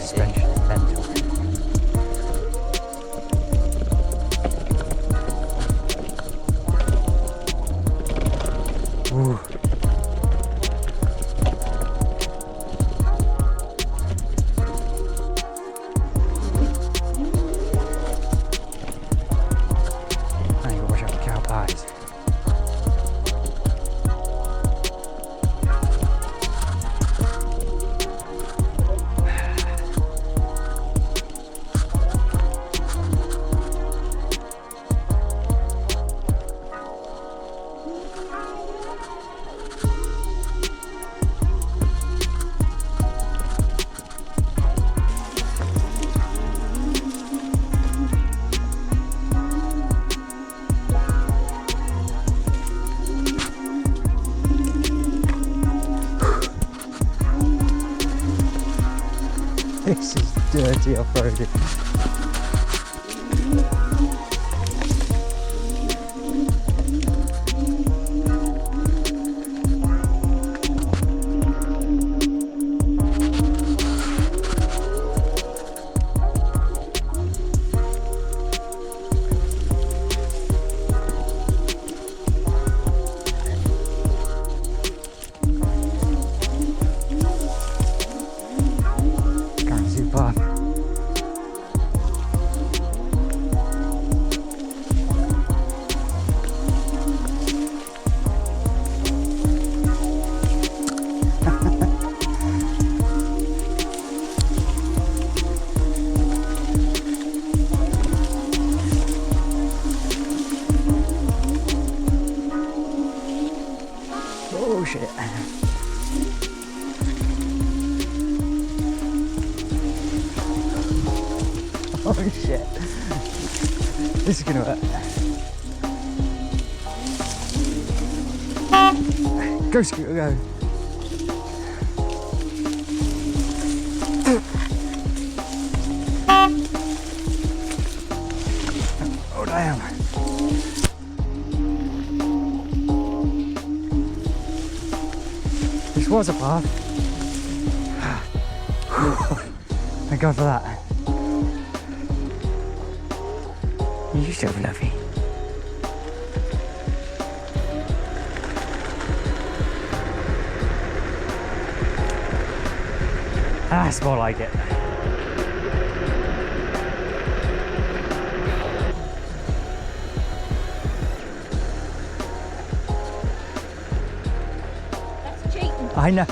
suspension is mental. Ooh. I gotta watch out for cow pies. This is dirty off-roading. Oh shit. Oh shit. This is gonna hurt. Go Scooter, go. Oh damn. This was a path. Thank God for that. You're so fluffy. That's more like it. That's cheating. I know.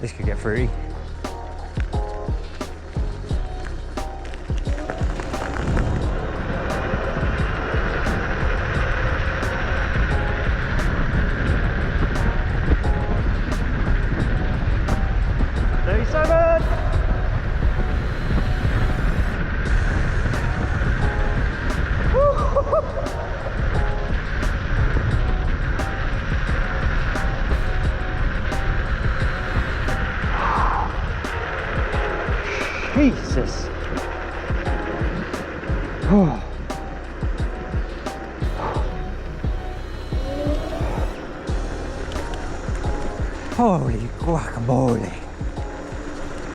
This could get free. Jesus. Oh. Holy guacamole.